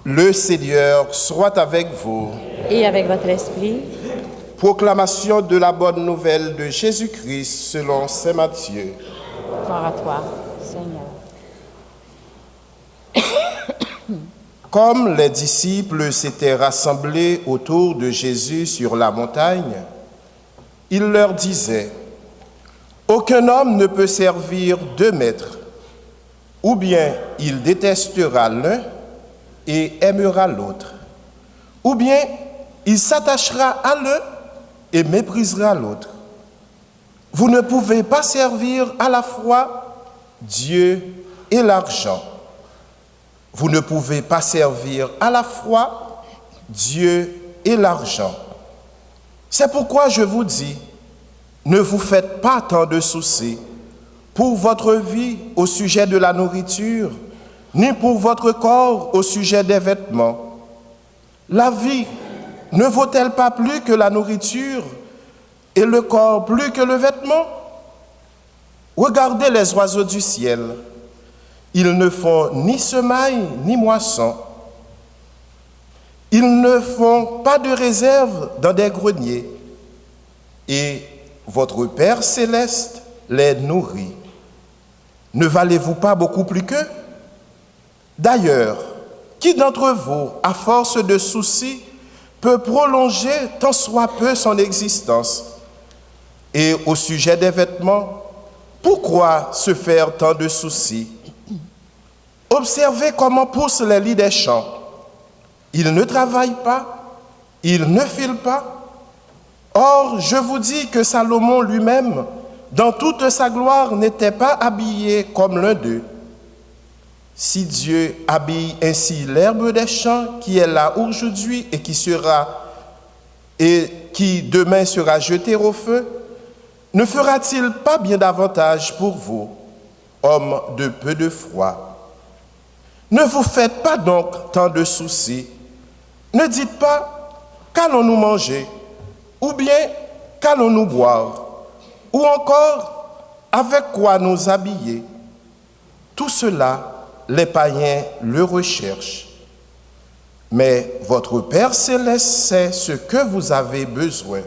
Le Seigneur soit avec vous. Et avec votre esprit. Proclamation de la bonne nouvelle de Jésus-Christ selon saint Matthieu. Gloire à toi, Seigneur. Comme les disciples s'étaient rassemblés autour de Jésus sur la montagne, il leur disait : « Aucun homme ne peut servir deux maîtres, ou bien il détestera l'un et aimera l'autre, ou bien il s'attachera à l'un et méprisera l'autre. Vous ne pouvez pas servir à la fois Dieu et l'argent. Vous ne pouvez pas servir à la fois Dieu et l'argent. C'est pourquoi je vous dis, ne vous faites pas tant de soucis pour votre vie au sujet de la nourriture, ni pour votre corps au sujet des vêtements. La vie ne vaut-elle pas plus que la nourriture et le corps plus que le vêtement? Regardez les oiseaux du ciel. Ils ne font ni semaille ni moisson. Ils ne font pas de réserve dans des greniers. Et votre Père céleste les nourrit. Ne valez-vous pas beaucoup plus qu'eux? D'ailleurs, qui d'entre vous, à force de soucis, peut prolonger tant soit peu son existence? Et au sujet des vêtements, pourquoi se faire tant de soucis? Observez comment poussent les lys des champs. Ils ne travaillent pas, ils ne filent pas. Or, je vous dis que Salomon lui-même, dans toute sa gloire, n'était pas habillé comme l'un d'eux. Si Dieu habille ainsi l'herbe des champs qui est là aujourd'hui et qui demain sera jetée au feu, ne fera-t-il pas bien davantage pour vous, hommes de peu de foi? Ne vous faites pas donc tant de soucis. Ne dites pas qu'allons-nous manger, ou bien qu'allons-nous boire, ou encore avec quoi nous habiller. Tout cela, les païens le recherchent. Mais votre Père céleste sait ce que vous avez besoin.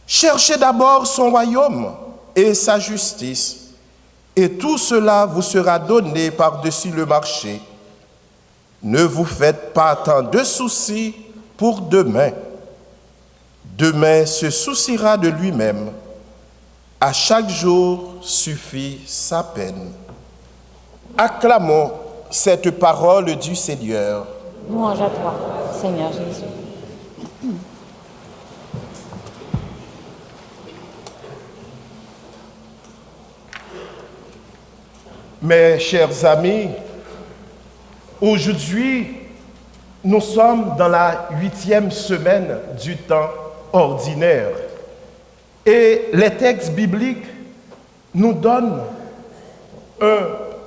Cherchez d'abord son royaume et sa justice, et tout cela vous sera donné par-dessus le marché. Ne vous faites pas tant de soucis pour demain. Demain se souciera de lui-même. À chaque jour suffit sa peine. Acclamons cette parole du Seigneur. Louange à toi, Seigneur Jésus. Mes chers amis, aujourd'hui, nous sommes dans la 8e semaine du temps ordinaire et les textes bibliques nous donnent un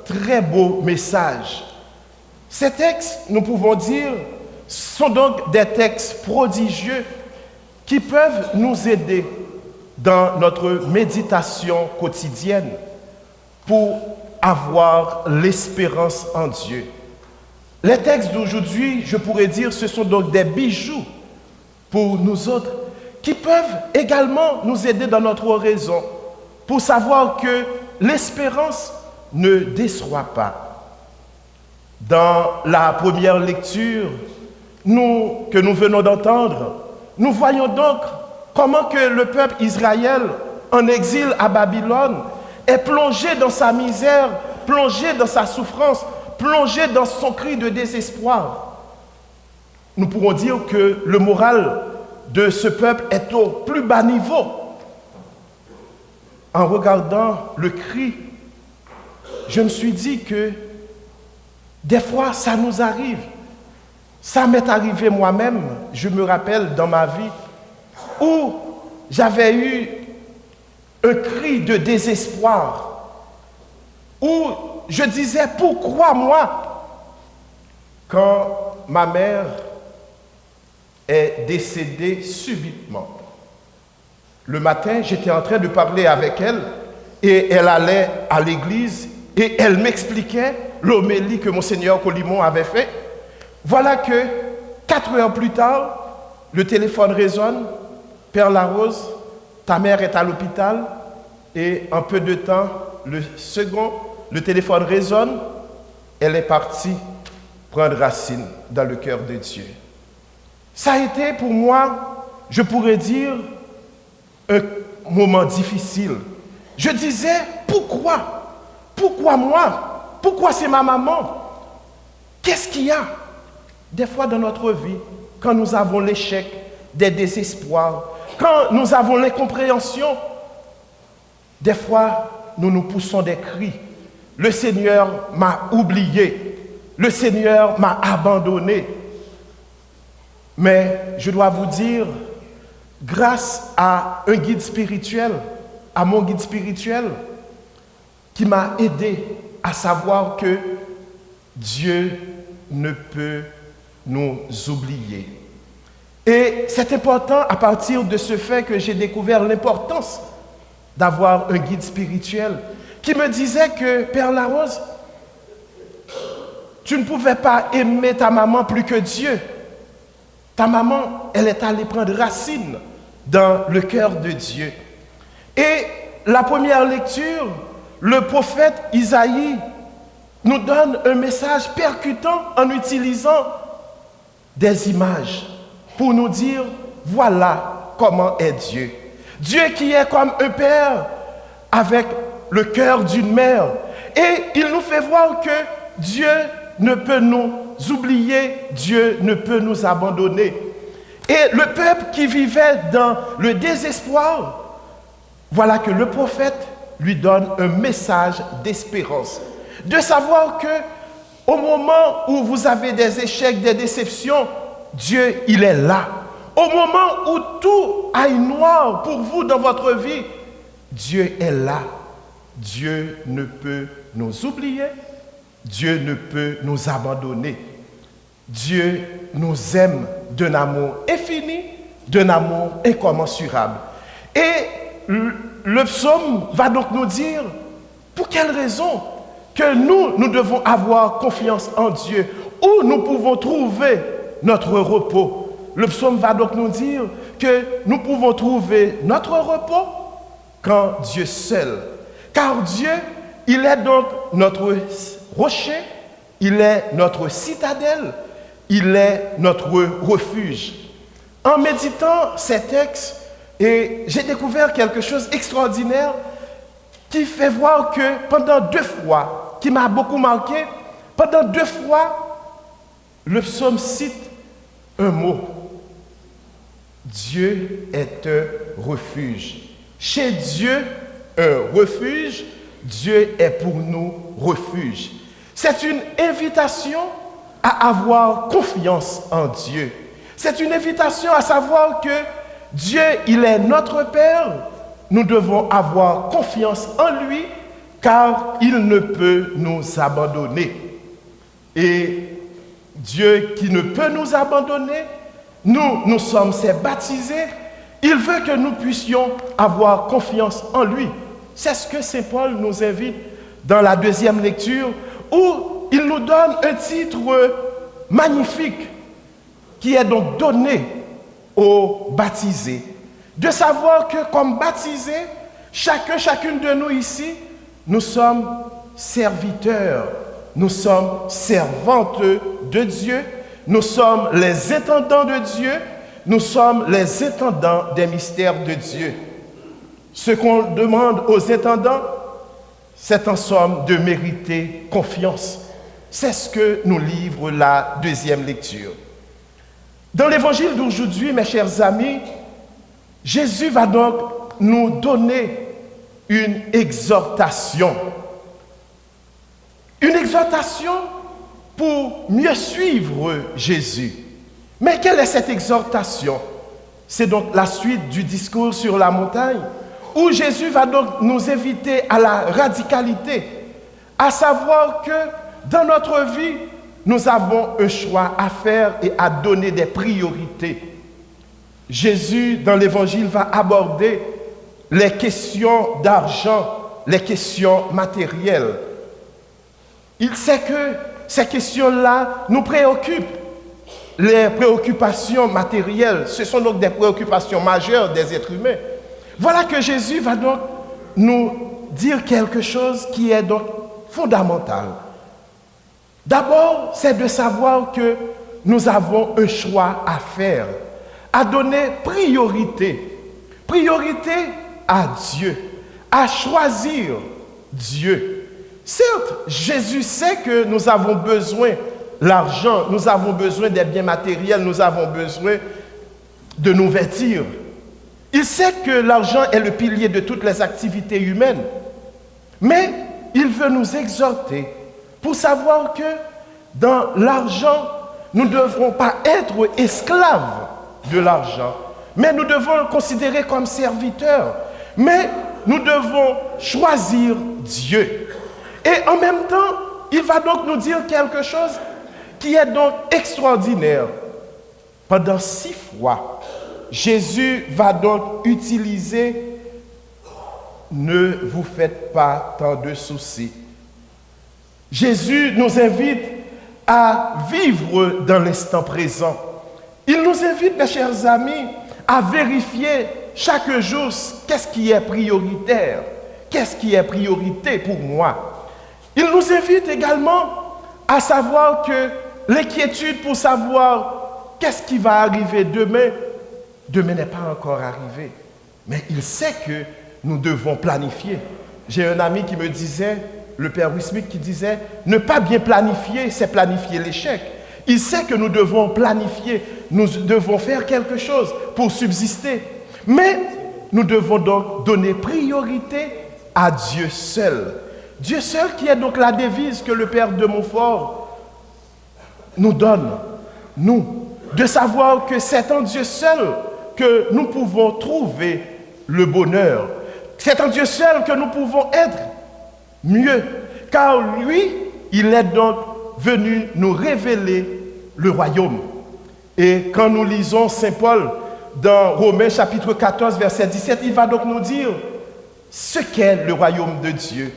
très beau message. Ces textes, nous pouvons dire, sont donc des textes prodigieux qui peuvent nous aider dans notre méditation quotidienne pour avoir l'espérance en Dieu. Les textes d'aujourd'hui, je pourrais dire, ce sont donc des bijoux pour nous autres qui peuvent également nous aider dans notre raison pour savoir que l'espérance ne déçoit pas. Dans la première lecture que nous venons d'entendre, nous voyons donc comment que le peuple Israël en exil à Babylone est plongé dans sa misère, plongé dans sa souffrance, plongé dans son cri de désespoir. Nous pourrons dire que le moral de ce peuple est au plus bas niveau. En regardant le cri, je me suis dit que des fois, ça nous arrive. Ça m'est arrivé moi-même, je me rappelle dans ma vie, où j'avais eu un cri de désespoir, où je disais, pourquoi moi? Quand ma mère est décédée subitement. Le matin, j'étais en train de parler avec elle et elle allait à l'église et elle m'expliquait l'homélie que Monseigneur Colimon avait fait, Voilà que 4 heures plus tard, le téléphone résonne. Père Larose, ta mère est à l'hôpital. Et en peu de temps, le téléphone résonne. Elle est partie prendre racine dans le cœur de Dieu. Ça a été pour moi, je pourrais dire, un moment difficile. Je disais, pourquoi? Pourquoi moi? Pourquoi c'est ma maman? Qu'est-ce qu'il y a? Des fois dans notre vie, quand nous avons l'échec, des désespoirs, quand nous avons l'incompréhension, des fois, nous nous poussons des cris. Le Seigneur m'a oublié. Le Seigneur m'a abandonné. Mais je dois vous dire, grâce à un guide spirituel, à mon guide spirituel, qui m'a aidé à savoir que Dieu ne peut nous oublier. Et c'est important à partir de ce fait que j'ai découvert l'importance d'avoir un guide spirituel qui me disait que, Père Larose, tu ne pouvais pas aimer ta maman plus que Dieu. Ta maman, elle est allée prendre racine dans le cœur de Dieu. Et la première lecture, le prophète Isaïe nous donne un message percutant en utilisant des images pour nous dire, voilà comment est Dieu. Dieu qui est comme un père avec le cœur d'une mère. Et il nous fait voir que Dieu ne peut nous oublier, Dieu ne peut nous abandonner. Et le peuple qui vivait dans le désespoir, voilà que le prophète lui donne un message d'espérance. De savoir que au moment où vous avez des échecs, des déceptions, Dieu, il est là. Au moment où tout aille noir pour vous dans votre vie, Dieu est là. Dieu ne peut nous oublier. Dieu ne peut nous abandonner. Dieu nous aime d'un amour infini, d'un amour incommensurable. Et le psaume va donc nous dire, pour quelle raison que nous devons avoir confiance en Dieu, où nous pouvons trouver notre repos. Le psaume va donc nous dire que nous pouvons trouver notre repos quand Dieu seul. Car Dieu, il est donc notre rocher, il est notre citadelle, il est notre refuge. En méditant ces textes, et j'ai découvert quelque chose d'extraordinaire qui fait voir que pendant 2 fois, qui m'a beaucoup marqué, pendant 2 fois, le psaume cite un mot. Dieu est un refuge. Chez Dieu, un refuge, Dieu est pour nous refuge. C'est une invitation à avoir confiance en Dieu. C'est une invitation à savoir que Dieu, il est notre Père. Nous devons avoir confiance en lui car il ne peut nous abandonner. Et Dieu qui ne peut nous abandonner, nous sommes ses baptisés. Il veut que nous puissions avoir confiance en lui. C'est ce que Saint Paul nous invite dans la 2e lecture où il nous donne un titre magnifique qui est donc donné aux baptisés. De savoir que comme baptisés, chacune de nous ici, nous sommes serviteurs, nous sommes servantes de Dieu, nous sommes les intendants de Dieu, nous sommes les intendants des mystères de Dieu. Ce qu'on demande aux intendants, c'est en somme de mériter confiance. C'est ce que nous livre la 2e lecture. Dans l'évangile d'aujourd'hui, mes chers amis, Jésus va donc nous donner une exhortation. Une exhortation pour mieux suivre Jésus. Mais quelle est cette exhortation? C'est donc la suite du discours sur la montagne, où Jésus va donc nous inviter à la radicalité, à savoir que dans notre vie, nous avons un choix à faire et à donner des priorités. Jésus, dans l'Évangile, va aborder les questions d'argent, les questions matérielles. Il sait que ces questions-là nous préoccupent. les préoccupations matérielles. Ce sont donc des préoccupations majeures des êtres humains. Voilà que Jésus va donc nous dire quelque chose qui est donc fondamental. D'abord, c'est de savoir que nous avons un choix à faire, à donner priorité à Dieu, à choisir Dieu. Certes, Jésus sait que nous avons besoin de l'argent, nous avons besoin des biens matériels, nous avons besoin de nous vêtir. Il sait que l'argent est le pilier de toutes les activités humaines, mais il veut nous exhorter pour savoir que dans l'argent, nous ne devrons pas être esclaves de l'argent, mais nous devons le considérer comme serviteur. Mais nous devons choisir Dieu. Et en même temps, il va donc nous dire quelque chose qui est donc extraordinaire. Pendant 6 fois, Jésus va donc utiliser « Ne vous faites pas tant de soucis ». Jésus nous invite à vivre dans l'instant présent. Il nous invite, mes chers amis, à vérifier chaque jour qu'est-ce qui est prioritaire, qu'est-ce qui est priorité pour moi. Il nous invite également à savoir que l'inquiétude pour savoir qu'est-ce qui va arriver demain n'est pas encore arrivé. Mais il sait que nous devons planifier. J'ai un ami qui me disait, le père Wismic, qui disait, ne pas bien planifier, c'est planifier l'échec. Il sait que nous devons planifier, nous devons faire quelque chose pour subsister. Mais nous devons donc donner priorité à Dieu seul. Dieu seul qui est donc la devise que le père de Montfort nous donne, nous, de savoir que c'est en Dieu seul que nous pouvons trouver le bonheur. C'est en Dieu seul que nous pouvons être mieux, car lui, il est donc venu nous révéler le royaume. Et quand nous lisons Saint Paul dans Romains chapitre 14, verset 17, il va donc nous dire ce qu'est le royaume de Dieu.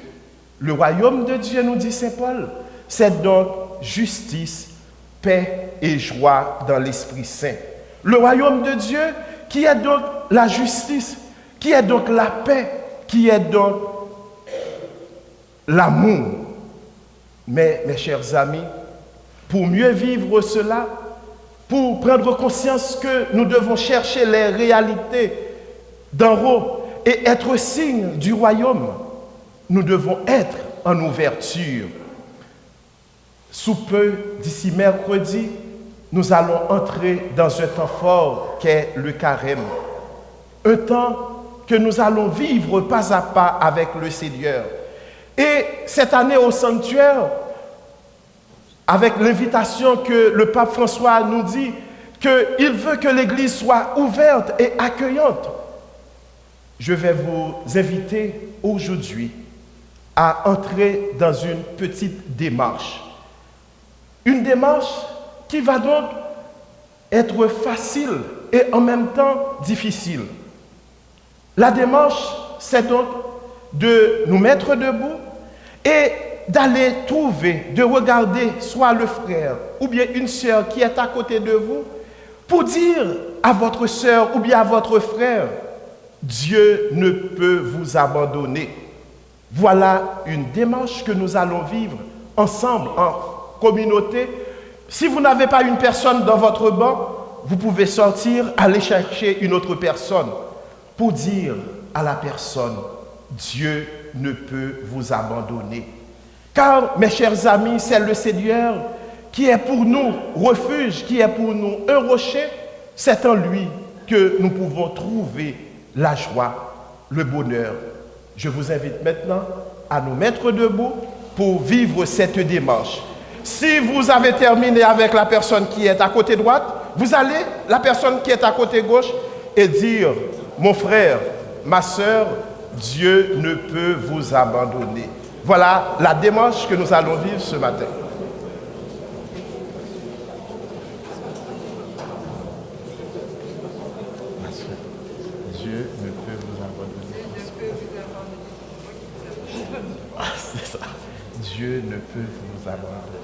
Le royaume de Dieu, nous dit Saint Paul, c'est donc justice, paix et joie dans l'Esprit Saint. Le royaume de Dieu qui est donc la justice, qui est donc la paix, qui est donc l'amour. Mais, mes chers amis, pour mieux vivre cela, pour prendre conscience que nous devons chercher les réalités d'en haut et être signe du royaume, nous devons être en ouverture. Sous peu, d'ici mercredi, nous allons entrer dans un temps fort qu'est le carême. Un temps que nous allons vivre pas à pas avec le Seigneur. Et cette année au sanctuaire, avec l'invitation que le pape François nous dit, qu'il veut que l'Église soit ouverte et accueillante, je vais vous inviter aujourd'hui à entrer dans une petite démarche. Une démarche qui va donc être facile et en même temps difficile. La démarche, c'est donc de nous mettre debout et d'aller trouver, de regarder soit le frère ou bien une sœur qui est à côté de vous pour dire à votre sœur ou bien à votre frère, Dieu ne peut vous abandonner. Voilà une démarche que nous allons vivre ensemble, en communauté. Si vous n'avez pas une personne dans votre banc, vous pouvez sortir, aller chercher une autre personne pour dire à la personne, Dieu ne peut vous abandonner. Car, mes chers amis, c'est le Seigneur qui est pour nous refuge, qui est pour nous un rocher. C'est en lui que nous pouvons trouver la joie, le bonheur. Je vous invite maintenant à nous mettre debout pour vivre cette démarche. Si vous avez terminé avec la personne qui est à côté droite, vous allez, la personne qui est à côté gauche, et dire, mon frère, ma sœur, Dieu ne peut vous abandonner. Voilà la démarche que nous allons vivre ce matin. Dieu ne peut vous abandonner. Ah, c'est ça. Dieu ne peut vous abandonner.